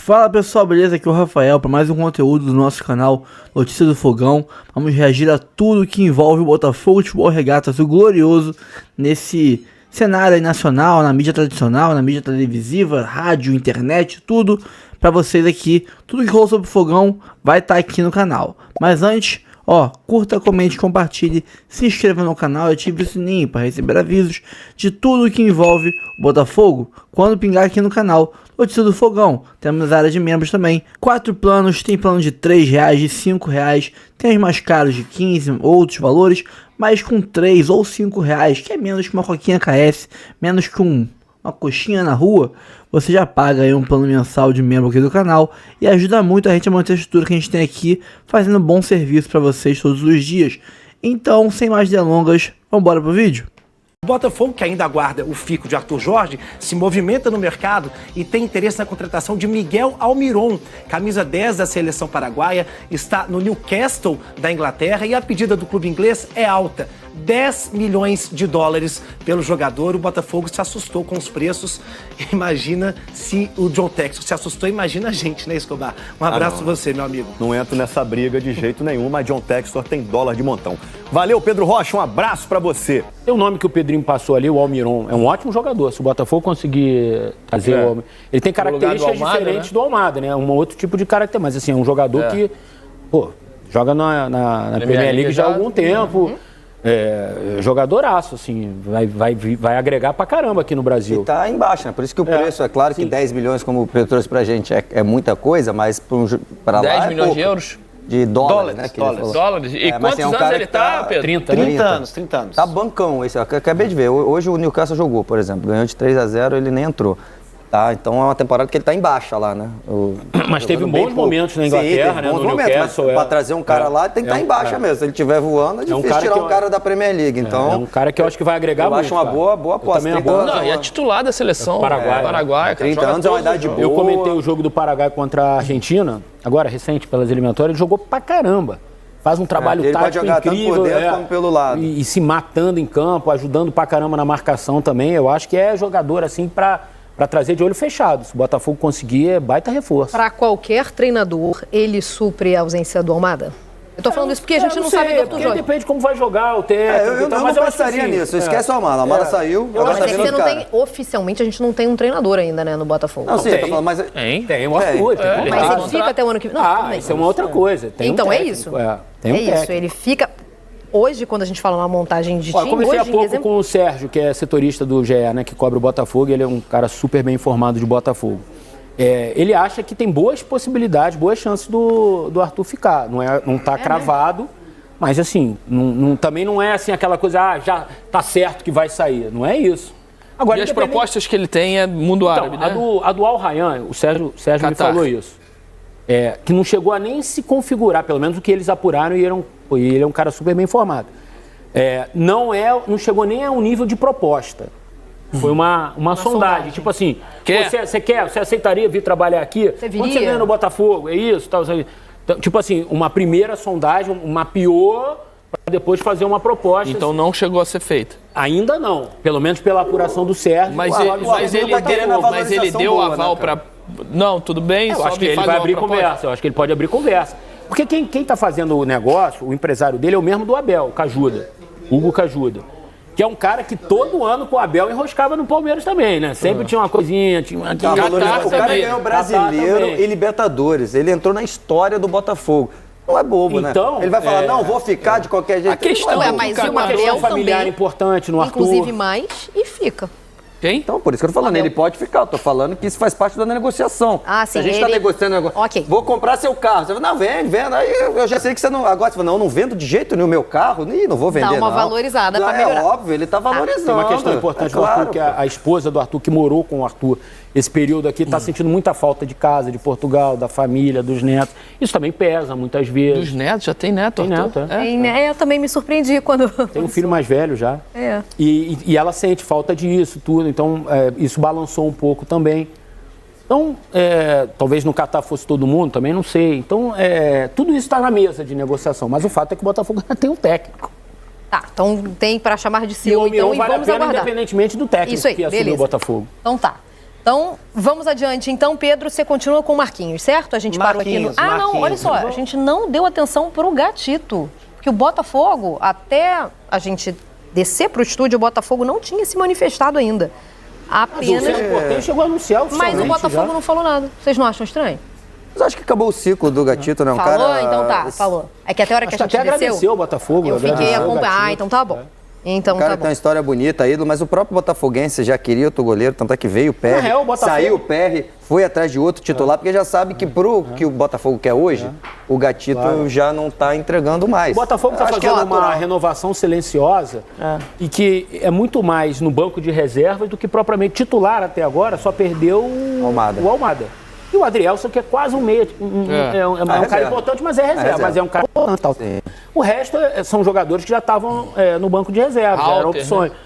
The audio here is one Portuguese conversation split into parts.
Fala pessoal, beleza? Aqui é o Rafael para mais um conteúdo do nosso canal Notícias do Fogão. Vamos reagir a tudo que envolve o Botafogo Futebol Regatas, o glorioso, nesse cenário aí nacional, na mídia tradicional, na mídia televisiva, rádio, internet, tudo para vocês aqui. Tudo que rolou sobre o Fogão vai estar aqui no canal. Mas antes, curta, comente, compartilhe, se inscreva no canal e ative o sininho para receber avisos de tudo que envolve o Botafogo quando pingar aqui no canal. Notícia do Fogão, temos a área de membros também, 4 planos, tem plano de R$3, de R$5, tem os mais caros de 15, outros valores, mas com 3 ou R$5, que é menos que uma coquinha KS, menos que uma coxinha na rua, você já paga aí um plano mensal de membro aqui do canal e ajuda muito a gente a manter a estrutura que a gente tem aqui, fazendo bom serviço para vocês todos os dias. Então, sem mais delongas, vamos embora pro vídeo? O Botafogo, que ainda aguarda o fico de Arthur Jorge, se movimenta no mercado e tem interesse na contratação de Miguel Almiron. Camisa 10 da seleção paraguaia, está no Newcastle da Inglaterra e a pedida do clube inglês é alta. $10 milhões pelo jogador. O Botafogo se assustou com os preços. Imagina se o John Textor se assustou, imagina a gente, né, Escobar? Um abraço pra você, meu amigo. Não entro nessa briga de jeito nenhum, mas John Textor tem dólar de montão. Valeu, Pedro Rocha, um abraço pra você. Tem o nome que o Pedrinho passou ali, o Almiron, é um ótimo jogador. Se o Botafogo conseguir trazer o Almiron... Ele tem características diferentes do Almada, né? Um outro tipo de característica, mas assim, é um jogador que, joga na Premier League já há algum tempo. Jogadoraço, assim, vai agregar pra caramba aqui no Brasil. E tá embaixo, né? Por isso que o preço, é claro que 10 milhões, como o Pedro trouxe pra gente, é muita coisa, mas para lá 10 é milhões pouco. de euros? De dólares, né? Dólares. E quantos anos ele tá, Pedro? 30 anos. Tá bancão esse. Eu acabei de ver. Hoje o Newcastle jogou, por exemplo. Ganhou de 3-0, ele nem entrou. Tá, então é uma temporada que ele tá em baixa lá, né? Mas teve bons momentos na Inglaterra, né? No Newcastle, mas pra trazer um cara lá, tem que estar em baixa mesmo. Se ele estiver voando, é difícil tirar um cara da Premier League. Então, é um cara que eu acho que vai agregar muito. Eu acho uma boa aposta. E é titular da seleção Paraguai. 30 anos é uma idade boa. Eu comentei o jogo do Paraguai contra a Argentina, agora recente, pelas eliminatórias, ele jogou pra caramba. Faz um trabalho tático incrível. Ele pode jogar tanto por dentro como pelo lado. E se matando em campo, ajudando pra caramba na marcação também. Eu acho que é jogador, assim, pra trazer de olho fechado. Se o Botafogo conseguir, é baita reforço. Para qualquer treinador, ele supre a ausência do Almada? Eu tô falando isso porque a gente não sabe do Arthur Jorge. Depende de como vai jogar o técnico. Eu não pensaria nisso. Esquece o Almada. O Almada saiu. Mas é que você não tem, oficialmente, a gente não tem um treinador ainda, né, no Botafogo. Não, sim, eu tô falando, mas... Tem o Arthur. Mas ele fica até o ano que vem. Isso é uma outra coisa. Então é isso. Tem isso, ele fica... Hoje, quando a gente fala uma montagem de time... Eu comecei há pouco com o Sérgio, que é setorista do GE, né, que cobre o Botafogo. Ele é um cara super bem informado de Botafogo. Ele acha que tem boas possibilidades, boas chances do Arthur ficar. Não tá cravado, mas assim, também não é assim aquela coisa, já tá certo que vai sair. Não é isso. Agora, e as propostas que ele tem é mundo árabe, né? A do Al Rayyan, o Sérgio me falou isso. Que não chegou a nem se configurar, pelo menos o que eles apuraram, e ele é um cara super bem informado. Não chegou nem a um nível de proposta. Foi uma sondagem, tipo assim, você aceitaria vir trabalhar aqui? Você viria? Quando você ganha no Botafogo, é isso? Tal, então, tipo assim, uma primeira sondagem, mapeou, para depois fazer uma proposta. Então não chegou a ser feita? Ainda não, pelo menos pela apuração do Sérgio. Mas ele deu aval para... Não, tudo bem, eu acho que ele vai abrir conversa, eu acho que ele pode abrir conversa. Porque quem está fazendo o negócio, o empresário dele, é o mesmo do Abel, o Cajuda, Hugo Cajuda. Que é um cara que todo ano com o Abel enroscava no Palmeiras também, né? Sempre tinha uma coisinha, tinha uma... O cara ganhou Brasileiro e Libertadores. Ele entrou na história do Botafogo. Não é bobo, então, né? Ele vai falar, não, vou ficar de qualquer jeito. A questão mas o uma questão Abel familiar também, importante no Arthur. inclusive mais, e fica. Quem? Então, por isso que eu tô falando, ele pode ficar. Eu tô falando que isso faz parte da negociação. Ah, sim. Se a gente tá negociando negócio. Ok. Vou comprar seu carro. Você fala, não, vende. Aí eu já sei que você não... Agora você fala, não vendo de jeito nenhum o meu carro. Ih, não vou vender, Dá uma valorizada pra melhorar. É óbvio, ele tá valorizando. Tem uma questão importante do Arthur, que a esposa do Arthur, que morou com o Arthur esse período aqui, está sentindo muita falta de casa, de Portugal, da família, dos netos. Isso também pesa muitas vezes. Dos netos? Já tem neto, Tem Arthur? neto, Eu também me surpreendi quando... Tem um filho mais velho já. E ela sente falta disso, tudo. Então, isso balançou um pouco também. Então, talvez no Catar fosse todo mundo, também não sei. Então, tudo isso está na mesa de negociação. Mas o fato é que o Botafogo já tem um técnico. Tá, então tem para chamar de E seu, o Almiron então, e vale a vamos pena aguardar. independentemente do técnico Isso aí, que assumiu beleza. o Botafogo. Então tá. Então, vamos adiante. Então, Pedro, você continua com o Marquinhos, certo? A gente parou aqui no... Ah, não, olha só. A gente não deu atenção pro Gatito. Porque o Botafogo, até a gente descer pro estúdio, o Botafogo não tinha se manifestado ainda. Apenas... Mas o Porteiro chegou a anunciar Mas o Botafogo não falou nada. Vocês não acham estranho? Mas acho que acabou o ciclo do Gatito, né? Falou? Cara... Então tá, falou. É que até a hora que a gente até desceu... agradeceu o Botafogo. Eu fiquei acompanhando. Então tá bom. Então, o cara tá tem uma história bonita, ídolo, mas o próprio botafoguense já queria outro goleiro, tanto é que veio o PR, saiu o PR, foi atrás de outro titular, porque já sabe que pro que o Botafogo quer hoje, o Gatito já não tá entregando mais. O Botafogo está fazendo uma renovação silenciosa e que é muito mais no banco de reservas do que propriamente titular até agora, só perdeu o Almada. E o Adrielson, que é quase um meia, é um cara importante, mas é reserva, mas é um cara importante. O resto são jogadores que já estavam no banco de reserva, eram opções. Né?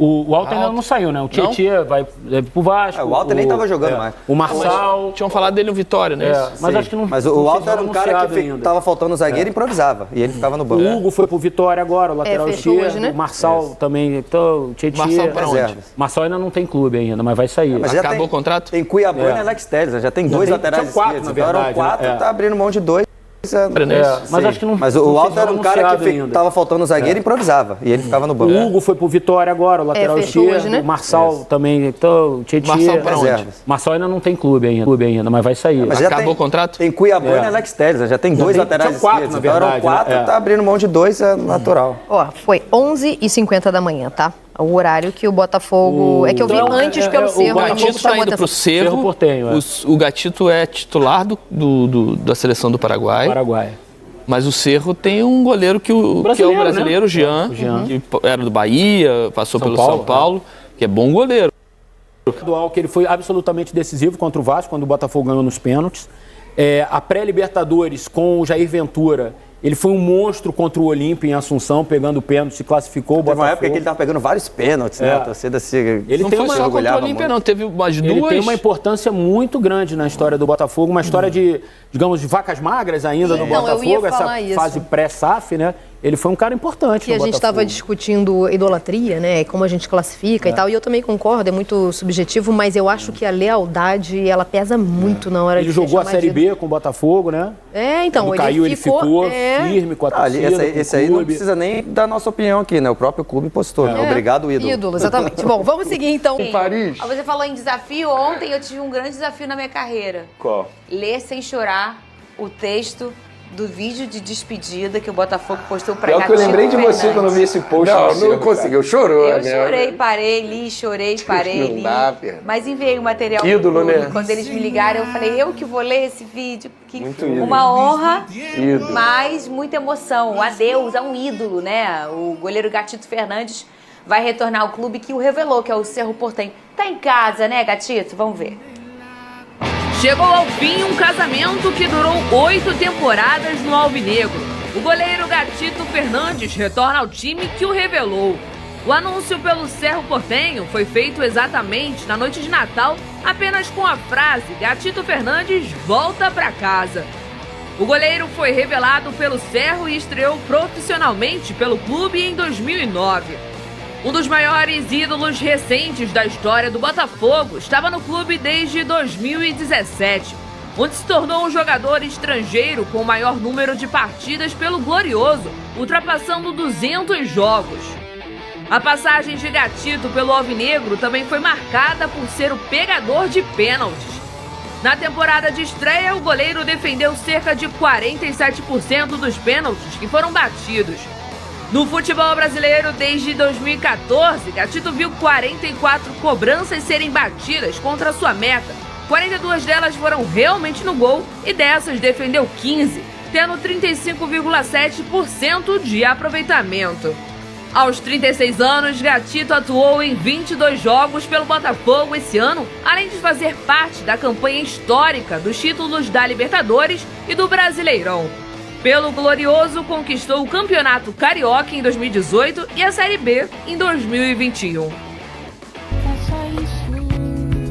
O Walter ainda não saiu, né? O Tietchan vai pro Vasco. O Walter nem estava jogando mais. O Marçal... Tinham falado dele no Vitória, né? Mas acho que não... Mas o Walter era um cara que estava faltando zagueiro e improvisava. E ele ficava no banco. O Hugo foi pro Vitória agora, o lateral esquerdo. Hoje, né? O Marçal também. Então, o Tietchan... Marçal pra onde? Marçal ainda não tem clube ainda, mas vai sair. Mas acabou o contrato? Tem Cuiabá e Alex Telles, já tem dois laterais esquerdos. Na verdade, eram 4, tá abrindo mão de 2. Mas acho que não. Mas o Walter era um cara que estava faltando zagueiro e improvisava. E ele ficava no banco. O Hugo foi pro Vitória agora, o lateral esquerdo. Hoje, né? O Marçal também. Então, o Tietchan... Marçal pra onde? Marçal ainda não tem clube ainda, mas vai sair. Mas acabou o contrato? Tem Cuiabá e Alex Telles, já tem dois laterais esquerdos. Na verdade, eram 4, tá abrindo mão de 2, é natural. Ó, foi 11h50 da manhã, tá? O horário que o Botafogo... É que eu vi antes pelo Cerro. O Gatito tá indo pro Cerro. Portenho, O Gatito é titular da seleção do Paraguai. Mas o Cerro tem um goleiro que é o brasileiro, né? Jean, que era do Bahia, passou pelo São Paulo, que é bom goleiro. Que ele foi absolutamente decisivo contra o Vasco, quando o Botafogo ganhou nos pênaltis. A pré-Libertadores com o Jair Ventura, ele foi um monstro contra o Olímpia em Assunção, pegando pênalti, se classificou o Botafogo. Teve uma época que ele estava pegando vários pênaltis, né? A torcida se ele não tem foi só contra o Olímpia, não. Teve umas duas. Ele tem uma importância muito grande na história do Botafogo, uma história de, digamos, de vacas magras ainda no Botafogo, essa fase pré-SAF, né? Ele foi um cara importante que a gente estava discutindo idolatria, né? Como a gente classifica e tal. E eu também concordo, é muito subjetivo, mas eu acho que a lealdade, ela pesa muito na hora de... Ele jogou a Série B com o Botafogo, né? Então, quando caiu, ele ficou firme com a torcida. Esse aí não precisa nem dar nossa opinião aqui, né? O próprio clube postou, né? Obrigado, ídolo. Ídolo, exatamente. Bom, vamos seguir então. Em Paris. Você falou em desafio. Ontem eu tive um grande desafio na minha carreira. Qual? Ler sem chorar o texto do vídeo de despedida que o Botafogo postou pra Gatito Fernandes. Eu lembrei de você quando eu vi esse post. Não conseguiu, chorou. Eu chorei, parei, li, chorei, parei, li. Mas enviei o material ídolo, né? Quando eles me ligaram, eu falei, eu que vou ler esse vídeo. Que muito ídolo. Uma honra, mas muita emoção. Um adeus a um ídolo, né? O goleiro Gatito Fernandes vai retornar ao clube que o revelou, que é o Cerro Porteño. Tá em casa, né, Gatito? Vamos ver. Chegou ao fim um casamento que durou 8 temporadas no Alvinegro. O goleiro Gatito Fernandes retorna ao time que o revelou. O anúncio pelo Cerro Porteño foi feito exatamente na noite de Natal, apenas com a frase Gatito Fernandes volta pra casa. O goleiro foi revelado pelo Cerro e estreou profissionalmente pelo clube em 2009. Um dos maiores ídolos recentes da história do Botafogo estava no clube desde 2017, onde se tornou um jogador estrangeiro com o maior número de partidas pelo Glorioso, ultrapassando 200 jogos. A passagem de Gatito pelo Alvinegro também foi marcada por ser o pegador de pênaltis. Na temporada de estreia, o goleiro defendeu cerca de 47% dos pênaltis que foram batidos. No futebol brasileiro, desde 2014, Gatito viu 44 cobranças serem batidas contra sua meta. 42 delas foram realmente no gol e dessas defendeu 15, tendo 35,7% de aproveitamento. Aos 36 anos, Gatito atuou em 22 jogos pelo Botafogo esse ano, além de fazer parte da campanha histórica dos títulos da Libertadores e do Brasileirão. Pelo Glorioso, conquistou o Campeonato Carioca em 2018 e a Série B em 2021.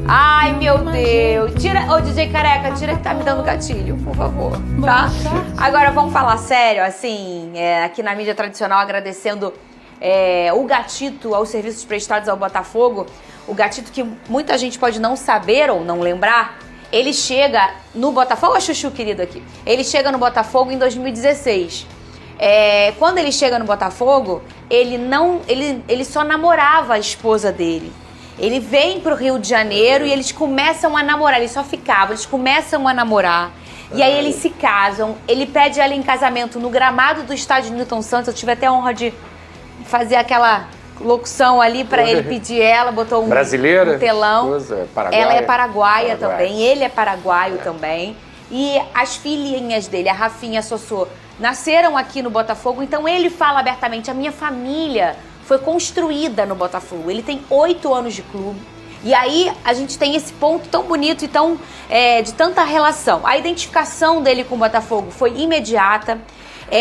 Ai, meu Deus. Tira, ô DJ Careca, tira que tá me dando gatilho, por favor, tá? Agora vamos falar sério, assim, aqui na mídia tradicional, agradecendo o Gatito aos serviços prestados ao Botafogo. o Gatito, que muita gente pode não saber ou não lembrar, ele chega no Botafogo, a Chuchu querido aqui, ele chega no Botafogo em 2016. Quando ele chega no Botafogo, ele só namorava a esposa dele. Ele vem pro Rio de Janeiro e eles começam a namorar, eles só ficavam, eles começam a namorar. E aí eles se casam, ele pede ela em casamento no gramado do estádio Newton Santos. Eu tive até a honra de fazer aquela locução ali para ele pedir ela, botou um telão. Ela é paraguaia também, ele é paraguaio também. E as filhinhas dele, a Rafinha e a Sossô, nasceram aqui no Botafogo, então ele fala abertamente, a minha família foi construída no Botafogo. Ele tem 8 anos de clube. E aí a gente tem esse ponto tão bonito e tão, de tanta relação. A identificação dele com o Botafogo foi imediata.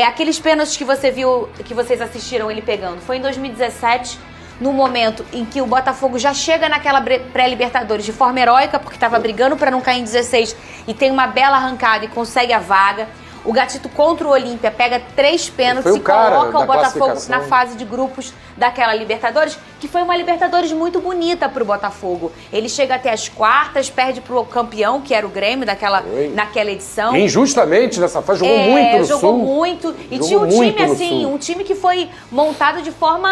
Aqueles pênaltis que você viu, que vocês assistiram ele pegando, foi em 2017, no momento em que o Botafogo já chega naquela pré-Libertadores de forma heróica, porque estava brigando para não cair em 16 e tem uma bela arrancada e consegue a vaga. O Gatito contra o Olímpia pega 3 pênaltis e coloca o Botafogo na fase de grupos daquela Libertadores, que foi uma Libertadores muito bonita pro Botafogo. Ele chega até as quartas, perde pro campeão, que era o Grêmio, naquela edição. Injustamente nessa fase, jogou muito no Sul. Jogou muito. E tinha um time, assim, um time que foi montado de forma,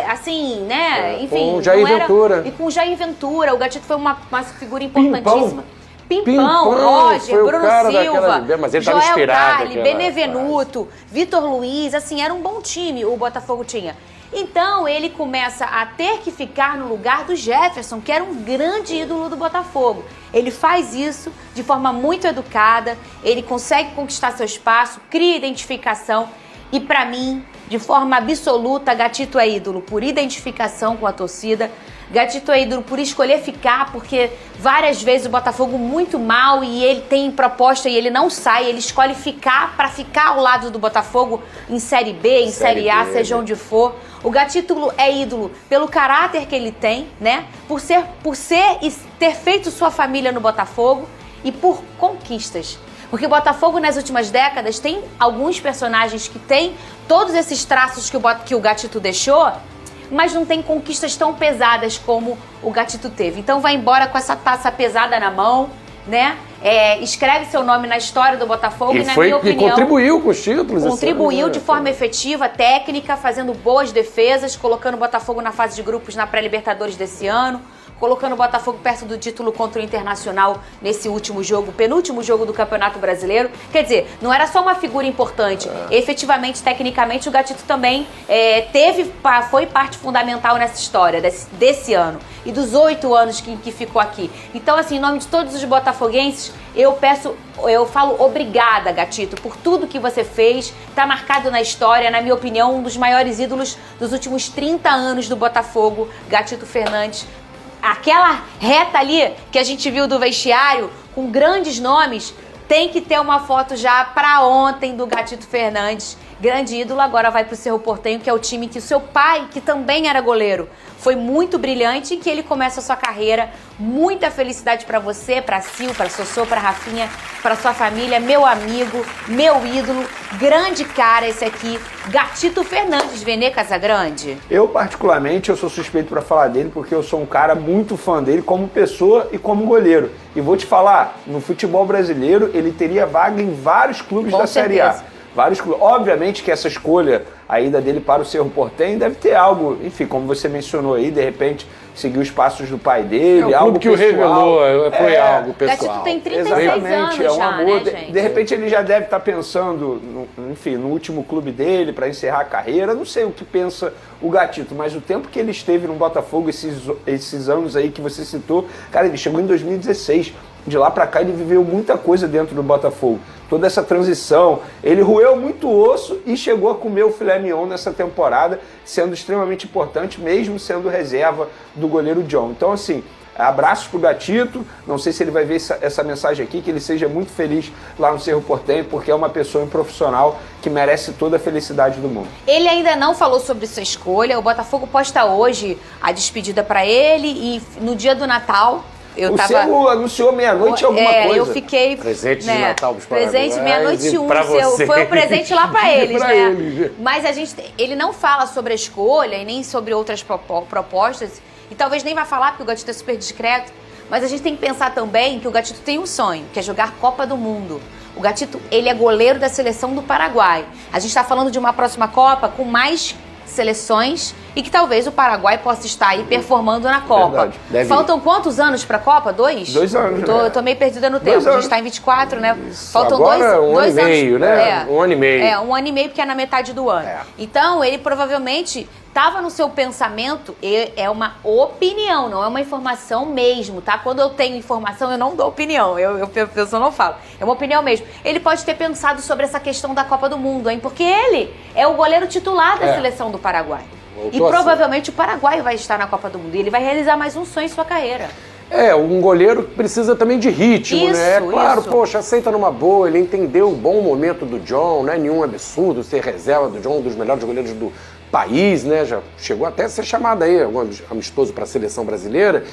assim, né? Enfim. Com Jair Ventura. E com Jair Ventura. O Gatito foi uma figura importantíssima. Pimpão, Roger, Bruno Silva, mas ele Joel Carli, Benevenuto, Vitor Luiz, assim, era um bom time o Botafogo tinha. Então ele começa a ter que ficar no lugar do Jefferson, que era um grande ídolo do Botafogo. Ele faz isso de forma muito educada, ele consegue conquistar seu espaço, cria identificação e, pra mim, de forma absoluta, Gatito é ídolo por identificação com a torcida. Gatito é ídolo por escolher ficar, porque várias vezes o Botafogo muito mal e ele tem proposta e ele não sai, ele escolhe ficar para ficar ao lado do Botafogo em Série B, em Série A, seja onde for. O Gatito é ídolo pelo caráter que ele tem, né? Por ser e ter feito sua família no Botafogo e por conquistas. Porque o Botafogo, nas últimas décadas, tem alguns personagens que têm todos esses traços que o Gatito deixou, mas não tem conquistas tão pesadas como o Gatito teve. Então vai embora com essa taça pesada na mão, né? Escreve seu nome na história do Botafogo e na minha opinião... E contribuiu com os títulos. Contribuiu de forma efetiva, técnica, fazendo boas defesas, colocando o Botafogo na fase de grupos na pré-Libertadores desse ano, colocando o Botafogo perto do título contra o Internacional nesse último jogo, penúltimo jogo do Campeonato Brasileiro. Quer dizer, não era só uma figura importante. Efetivamente, tecnicamente, o Gatito também foi parte fundamental nessa história desse ano e dos 8 anos que ficou aqui. Então, assim, em nome de todos os botafoguenses, eu falo obrigada, Gatito, por tudo que você fez. Tá marcado na história, na minha opinião, um dos maiores ídolos dos últimos 30 anos do Botafogo, Gatito Fernandes. Aquela reta ali que a gente viu do vestiário, com grandes nomes, tem que ter uma foto já pra ontem do Gatito Fernandes. Grande ídolo, agora vai pro Cerro Porteño, que é o time que o seu pai, que também era goleiro, foi muito brilhante e que ele começa a sua carreira. Muita felicidade pra você, pra Sil, pra Sossô, pra Rafinha, pra sua família, meu amigo, meu ídolo, grande cara esse aqui, Gatito Fernandes, Vene Casagrande. Eu, particularmente, eu sou suspeito pra falar dele porque eu sou um cara muito fã dele como pessoa e como goleiro. E vou te falar, no futebol brasileiro, ele teria vaga em vários clubes da Série A. Vários clubes. Obviamente que essa escolha, a ida dele para o Cerro Porteño, deve ter algo, enfim, como você mencionou aí, de repente seguir os passos do pai dele, o algo que pessoal. O revelou foi algo pessoal. Gatito tem 36 anos é um já, amor. né, gente? De repente ele já deve estar pensando, no último clube dele, para encerrar a carreira. Não sei o que pensa o Gatito, mas o tempo que ele esteve no Botafogo, esses anos aí que você citou, cara, ele chegou em 2016. De lá pra cá ele viveu muita coisa dentro do Botafogo. Toda essa transição. Ele roeu muito osso e chegou a comer o filé mignon nessa temporada, sendo extremamente importante, mesmo sendo reserva do goleiro John. Então, assim, abraços pro Gatito. Não sei se ele vai ver essa mensagem aqui, que ele seja muito feliz lá no Cerro Porteño, porque é uma pessoa profissional que merece toda a felicidade do mundo. Ele ainda não falou sobre sua escolha. O Botafogo posta hoje a despedida pra ele e no dia do Natal... Cerro anunciou meia-noite alguma coisa. Eu fiquei... Presente de Natal pros Paraguaios. Presente meia-noite 1. Foi o presente lá pra eles, né? Mas ele não fala sobre a escolha e nem sobre outras propostas. e talvez nem vá falar porque o Gatito é super discreto, mas a gente tem que pensar também que o Gatito tem um sonho, que é jogar Copa do Mundo. O Gatito, ele é goleiro da seleção do Paraguai. A gente está falando de uma próxima Copa com mais seleções e que talvez o Paraguai possa estar aí performando na Copa. Faltam quantos anos para a Copa? 2? 2 anos. Tô meio perdida no tempo. A gente está em 24, né? Faltam agora, dois ano e meio, anos, né? Um ano e meio. Um ano e meio, porque é na metade do ano. Então, ele provavelmente estava no seu pensamento, é uma opinião, não é uma informação mesmo, tá? Quando eu tenho informação, eu não dou opinião, eu não falo. É uma opinião mesmo. Ele pode ter pensado sobre essa questão da Copa do Mundo, hein? Porque ele é o goleiro titular da seleção do Paraguai. E provavelmente o Paraguai vai estar na Copa do Mundo. E ele vai realizar mais um sonho em sua carreira. Um goleiro precisa também de ritmo, né? Claro, poxa, aceita numa boa, ele entendeu o bom momento do John, não é nenhum absurdo ser reserva do John, um dos melhores goleiros do país, né? Já chegou até a ser chamado aí, amistoso para a seleção brasileira,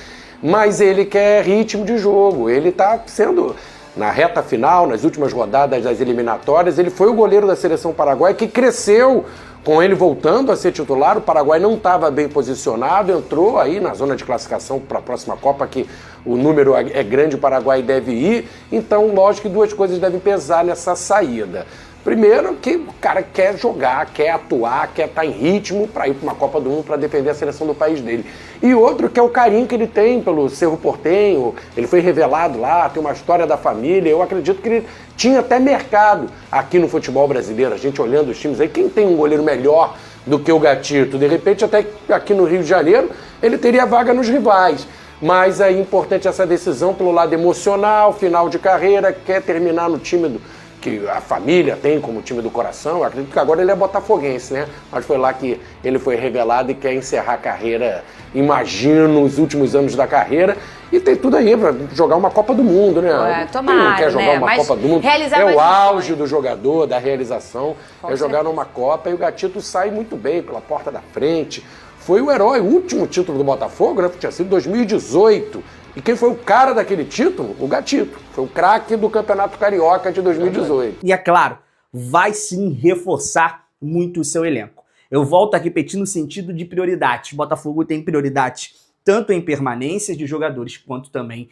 mas ele quer ritmo de jogo, ele está sendo, na reta final, nas últimas rodadas das eliminatórias, ele foi o goleiro da seleção paraguaia que cresceu com ele voltando a ser titular. O Paraguai não estava bem posicionado, entrou aí na zona de classificação para a próxima Copa, que o número é grande, o Paraguai deve ir, então lógico que duas coisas devem pesar nessa saída. Primeiro, que o cara quer jogar, quer atuar, quer estar em ritmo para ir para uma Copa do Mundo, para defender a seleção do país dele. E outro, que é o carinho que ele tem pelo Cerro Porteño, ele foi revelado lá, tem uma história da família, eu acredito que ele tinha até mercado aqui no futebol brasileiro, a gente olhando os times aí, quem tem um goleiro melhor do que o Gatito? De repente, até aqui no Rio de Janeiro, ele teria vaga nos rivais. Mas é importante essa decisão pelo lado emocional, final de carreira, quer terminar no time que a família tem como time do coração. Eu acredito que agora ele é botafoguense, né? Mas foi lá que ele foi revelado e quer encerrar a carreira, imagino, os últimos anos da carreira. E tem tudo aí para jogar uma Copa do Mundo, né? Tomara, quem não quer jogar uma Copa do Mundo? É o auge do jogador, da realização, jogar numa Copa. E o Gatito sai muito bem pela porta da frente. Foi o herói, o último título do Botafogo, né? Tinha sido 2018. E quem foi o cara daquele título? O Gatito. Foi o craque do Campeonato Carioca de 2018. E é claro, vai sim reforçar muito o seu elenco. Eu volto a repetir no sentido de prioridade. O Botafogo tem prioridade tanto em permanências de jogadores quanto também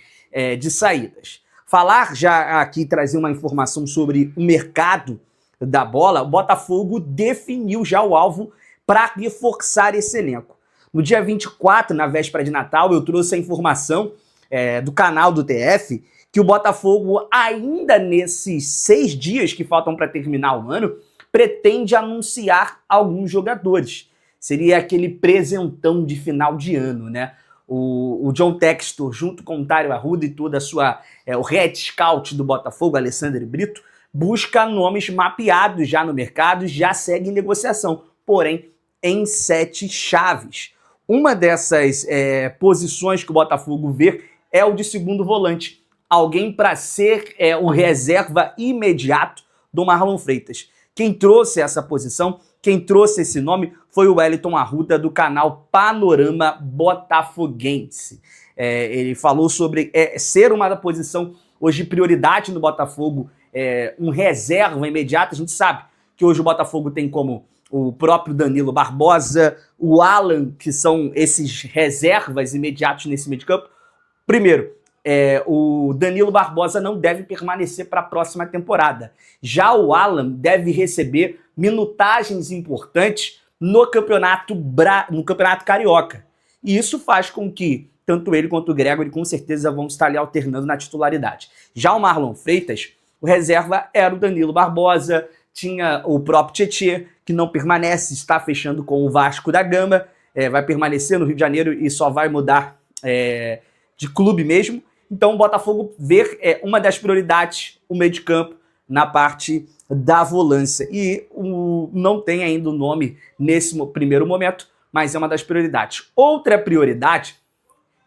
de saídas. Falar já aqui, trazer uma informação sobre o mercado da bola, o Botafogo definiu já o alvo para reforçar esse elenco. No dia 24, na véspera de Natal, eu trouxe a informação do canal do TF que o Botafogo, ainda nesses 6 dias que faltam para terminar o ano, pretende anunciar alguns jogadores. Seria aquele presentão de final de ano, né? O John Textor, junto com o Tário Arruda e toda a sua... o head scout do Botafogo, Alessandro Brito, busca nomes mapeados já no mercado, já segue em negociação, porém em 7 chaves. Uma dessas posições que o Botafogo vê é o de segundo volante. Alguém para ser o reserva imediato do Marlon Freitas. Quem trouxe essa posição, quem trouxe esse nome foi o Wellington Arruda, do canal Panorama Botafoguense. Ele falou sobre ser uma posição hoje prioridade no Botafogo, um reserva imediato. A gente sabe que hoje o Botafogo tem como o próprio Danilo Barbosa, o Alan, que são esses reservas imediatos nesse meio de campo. Primeiro, o Danilo Barbosa não deve permanecer para a próxima temporada. Já o Alan deve receber minutagens importantes no campeonato carioca. E isso faz com que tanto ele quanto o Gregory com certeza vão estar ali alternando na titularidade. Já o Marlon Freitas, o reserva era o Danilo Barbosa, tinha o próprio Tietê, que não permanece, está fechando com o Vasco da Gama, vai permanecer no Rio de Janeiro e só vai mudar de clube mesmo. Então o Botafogo vê uma das prioridades, o meio de campo, na parte da volância. E não tem ainda o nome nesse primeiro momento, mas é uma das prioridades. Outra prioridade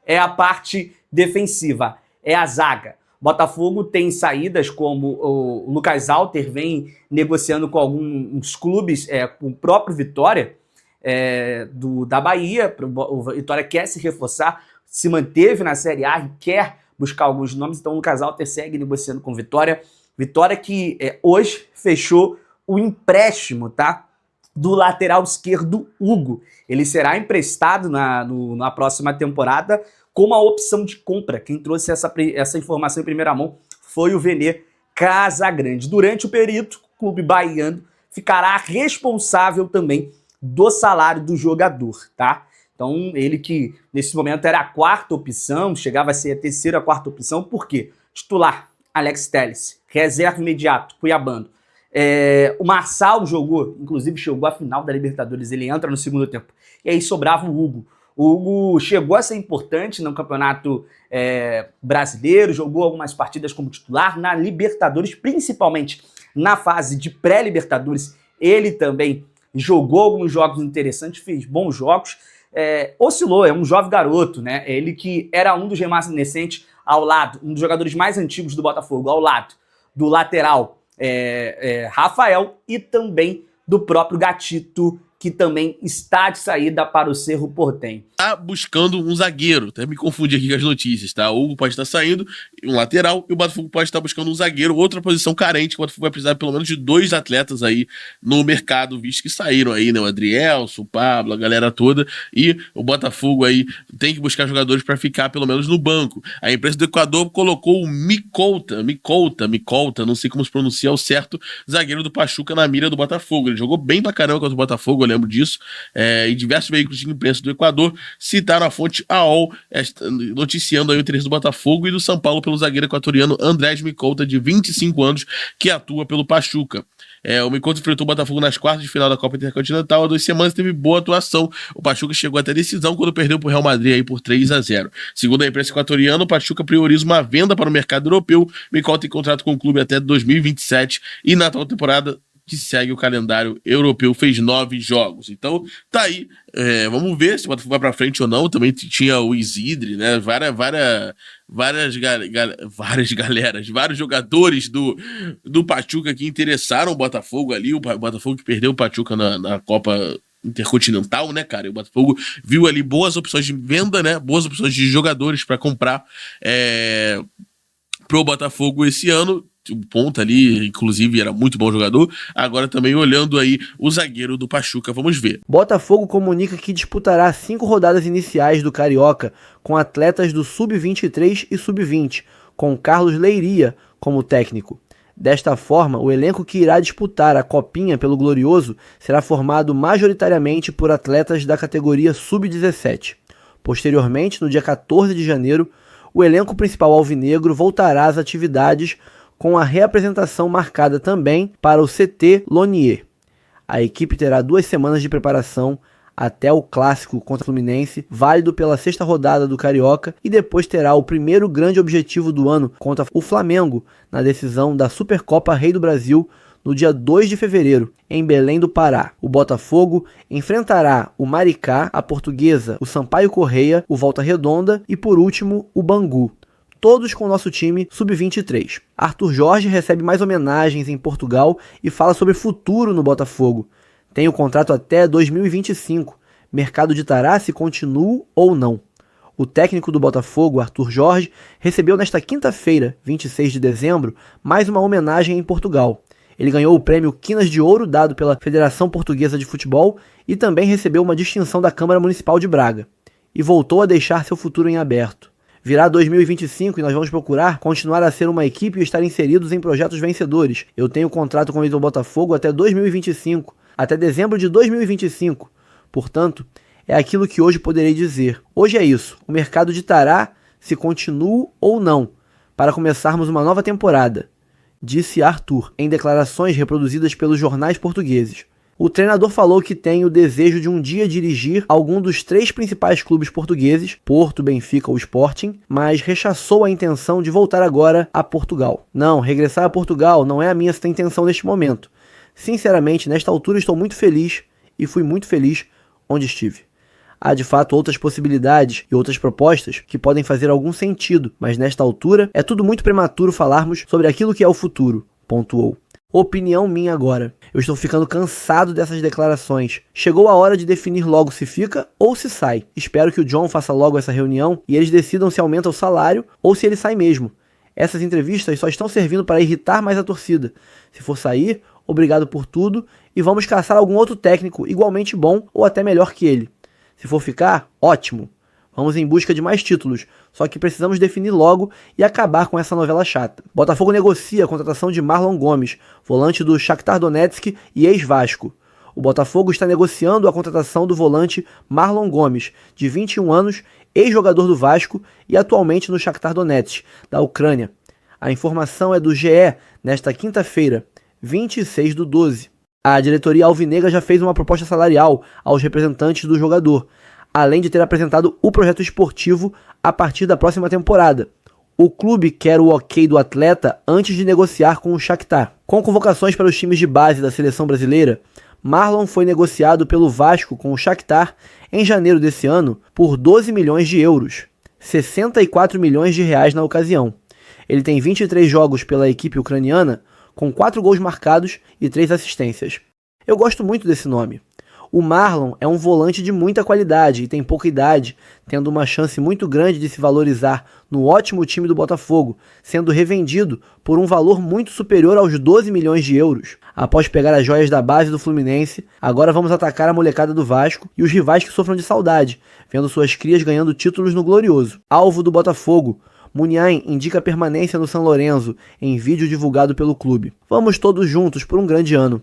é a parte defensiva, é a zaga. O Botafogo tem saídas como o Lucas Alter vem negociando com alguns clubes, com o próprio Vitória, da Bahia. O Vitória quer se reforçar, se manteve na Série A e quer buscar alguns nomes, então o Lucas Alter segue negociando com o Vitória. Vitória que hoje fechou o empréstimo, tá? do lateral esquerdo Hugo. Ele será emprestado na próxima temporada como a opção de compra. Quem trouxe essa informação em primeira mão foi o Vene Casagrande. Durante o período, o clube baiano ficará responsável também do salário do jogador, tá? Então, ele que nesse momento era a quarta opção, chegava a ser a terceira, a quarta opção, por quê? Titular, Alex Telles, reserva imediato, cuiabano. O Marçal jogou, inclusive chegou à final da Libertadores, ele entra no segundo tempo. E aí sobrava o Hugo. O Hugo chegou a ser importante no campeonato brasileiro, jogou algumas partidas como titular, na Libertadores, principalmente na fase de pré-Libertadores, ele também jogou alguns jogos interessantes, fez bons jogos, oscilou, é um jovem garoto, né? Ele que era um dos remanescentes ao lado, um dos jogadores mais antigos do Botafogo, ao lado do lateral Rafael e também do próprio Gatito, que também está de saída para o Cerro Porteño. Tá buscando um zagueiro, até me confundi aqui com as notícias, tá? O Hugo pode estar saindo, um lateral, e o Botafogo pode estar buscando um zagueiro, outra posição carente, que o Botafogo vai precisar pelo menos de 2 atletas aí no mercado, visto que saíram aí, né? O Adrielson, o Pablo, a galera toda, e o Botafogo aí tem que buscar jogadores para ficar pelo menos no banco. A imprensa do Equador colocou o Micolta, não sei como se pronuncia o certo, zagueiro do Pachuca na mira do Botafogo. Ele jogou bem pra caramba contra o Botafogo, eu lembro disso, e diversos veículos de imprensa do Equador citaram a fonte AOL, noticiando aí o interesse do Botafogo e do São Paulo pelo zagueiro equatoriano Andrés Micolta, de 25 anos, que atua pelo Pachuca. O Micolta enfrentou o Botafogo nas quartas de final da Copa Intercontinental há 2 semanas e teve boa atuação. O Pachuca chegou até decisão quando perdeu para o Real Madrid aí por 3-0. Segundo a imprensa equatoriana, o Pachuca prioriza uma venda para o mercado europeu. Micolta tem contrato com o clube até 2027 e na atual temporada que segue o calendário europeu, fez 9 jogos. Então, tá aí. Vamos ver se o Botafogo vai pra frente ou não. Também tinha o Isidre, né? Vários jogadores do Pachuca que interessaram o Botafogo ali. O Botafogo que perdeu o Pachuca na Copa Intercontinental, né, cara? E o Botafogo viu ali boas opções de venda, né? Boas opções de jogadores para comprar pro Botafogo esse ano. O ponta ali, inclusive, era muito bom jogador. Agora também olhando aí o zagueiro do Pachuca, vamos ver. Botafogo comunica que disputará 5 rodadas iniciais do Carioca com atletas do Sub-23 e Sub-20, com Carlos Leiria como técnico. Desta forma, o elenco que irá disputar a Copinha pelo Glorioso será formado majoritariamente por atletas da categoria Sub-17. Posteriormente, no dia 14 de janeiro, o elenco principal alvinegro voltará às atividades com a reapresentação marcada também para o CT Lonier. A equipe terá 2 semanas de preparação até o clássico contra o Fluminense, válido pela 6ª rodada do Carioca, e depois terá o primeiro grande objetivo do ano contra o Flamengo, na decisão da Supercopa Rei do Brasil, no dia 2 de fevereiro, em Belém do Pará. O Botafogo enfrentará o Maricá, a Portuguesa, o Sampaio Correia, o Volta Redonda e, por último, o Bangu. Todos com o nosso time Sub-23. Arthur Jorge recebe mais homenagens em Portugal e fala sobre futuro no Botafogo. Tem o contrato até 2025. Mercado ditará se continua ou não. O técnico do Botafogo, Arthur Jorge, recebeu nesta quinta-feira, 26 de dezembro, mais uma homenagem em Portugal. Ele ganhou o prêmio Quinas de Ouro dado pela Federação Portuguesa de Futebol e também recebeu uma distinção da Câmara Municipal de Braga. E voltou a deixar seu futuro em aberto. Virá 2025 e nós vamos procurar continuar a ser uma equipe e estar inseridos em projetos vencedores. Eu tenho contrato com o Botafogo até 2025, até dezembro de 2025. Portanto, é aquilo que hoje poderei dizer. Hoje é isso. O mercado ditará se continuo ou não, para começarmos uma nova temporada, disse Arthur, em declarações reproduzidas pelos jornais portugueses. O treinador falou que tem o desejo de um dia dirigir algum dos 3 principais clubes portugueses, Porto, Benfica ou Sporting, mas rechaçou a intenção de voltar agora a Portugal. Não, regressar a Portugal não é a minha intenção neste momento. Sinceramente, nesta altura estou muito feliz e fui muito feliz onde estive. Há de fato outras possibilidades e outras propostas que podem fazer algum sentido, mas nesta altura é tudo muito prematuro falarmos sobre aquilo que é o futuro, pontuou. Opinião minha agora. Eu estou ficando cansado dessas declarações. Chegou a hora de definir logo se fica ou se sai. Espero que o John faça logo essa reunião e eles decidam se aumenta o salário ou se ele sai mesmo. Essas entrevistas só estão servindo para irritar mais a torcida. Se for sair, obrigado por tudo e vamos caçar algum outro técnico igualmente bom ou até melhor que ele. Se for ficar, ótimo. Vamos em busca de mais títulos, só que precisamos definir logo e acabar com essa novela chata. Botafogo negocia a contratação de Marlon Gomes, volante do Shakhtar Donetsk e ex-Vasco. O Botafogo está negociando a contratação do volante Marlon Gomes, de 21 anos, ex-jogador do Vasco e atualmente no Shakhtar Donetsk, da Ucrânia. A informação é do GE, nesta quinta-feira, 26/12. A diretoria alvinegra já fez uma proposta salarial aos representantes do jogador, além de ter apresentado o projeto esportivo a partir da próxima temporada. O clube quer o ok do atleta antes de negociar com o Shakhtar. Com convocações para os times de base da seleção brasileira, Marlon foi negociado pelo Vasco com o Shakhtar em janeiro desse ano por 12 milhões de euros, 64 milhões de reais na ocasião. Ele tem 23 jogos pela equipe ucraniana, com 4 gols marcados e 3 assistências. Eu gosto muito desse nome. O Marlon é um volante de muita qualidade e tem pouca idade, tendo uma chance muito grande de se valorizar no ótimo time do Botafogo, sendo revendido por um valor muito superior aos 12 milhões de euros. Após pegar as joias da base do Fluminense, agora vamos atacar a molecada do Vasco e os rivais que sofram de saudade, vendo suas crias ganhando títulos no Glorioso. Alvo do Botafogo, Muniain indica permanência no São Lourenço em vídeo divulgado pelo clube. Vamos todos juntos por um grande ano.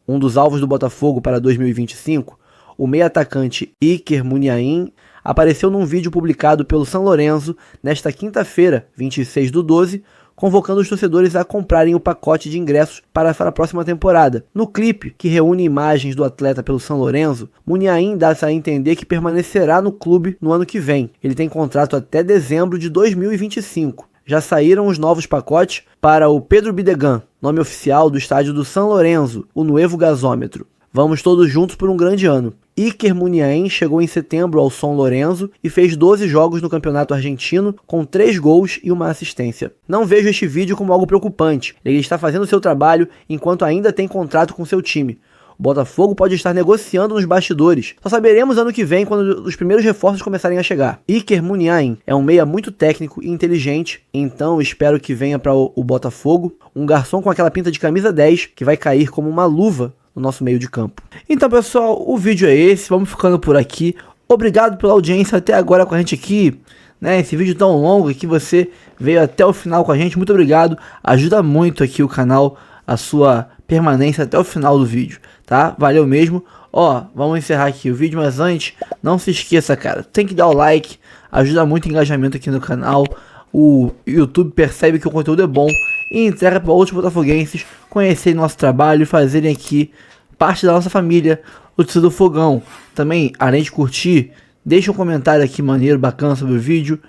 Um dos alvos do Botafogo para 2025, o meio-atacante Iker Muniain, apareceu num vídeo publicado pelo São Lourenço nesta quinta-feira, 26/12, convocando os torcedores a comprarem o pacote de ingressos para a próxima temporada. No clipe, que reúne imagens do atleta pelo São Lourenço, Muniain dá-se a entender que permanecerá no clube no ano que vem. Ele tem contrato até dezembro de 2025. Já saíram os novos pacotes para o Pedro Bidegan, nome oficial do estádio do São Lourenço, o Nuevo Gasômetro. Vamos todos juntos por um grande ano. Iker Muniain chegou em setembro ao São Lourenço e fez 12 jogos no Campeonato Argentino, com 3 gols e uma assistência. Não vejo este vídeo como algo preocupante. Ele está fazendo seu trabalho enquanto ainda tem contrato com seu time. O Botafogo pode estar negociando nos bastidores. Só saberemos ano que vem quando os primeiros reforços começarem a chegar. Iker Muniain é um meia muito técnico e inteligente, então espero que venha para o Botafogo um garçom com aquela pinta de camisa 10 que vai cair como uma luva no nosso meio de campo. Então, pessoal, o vídeo é esse. Vamos ficando por aqui. Obrigado pela audiência até agora com a gente aqui, né? Esse vídeo tão longo que você veio até o final com a gente. Muito obrigado. Ajuda muito aqui o canal, a sua permanência até o final do vídeo, tá? Valeu mesmo. Ó, vamos encerrar aqui o vídeo, mas antes, não se esqueça, cara, tem que dar o like, ajuda muito o engajamento aqui no canal. O YouTube percebe que o conteúdo é bom e entrega para outros botafoguenses conhecerem nosso trabalho e fazerem aqui parte da nossa família, Notícias do Fogão. Também, além de curtir, deixa um comentário aqui maneiro, bacana sobre o vídeo.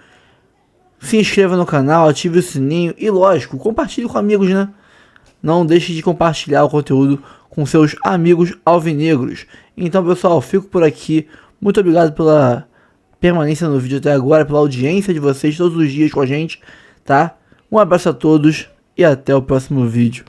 Se inscreva no canal, ative o sininho e, lógico, compartilhe com amigos, né? Não deixe de compartilhar o conteúdo com seus amigos alvinegros. Então, pessoal, fico por aqui. Muito obrigado pela permanência no vídeo até agora, pela audiência de vocês todos os dias com a gente, tá? Um abraço a todos e até o próximo vídeo.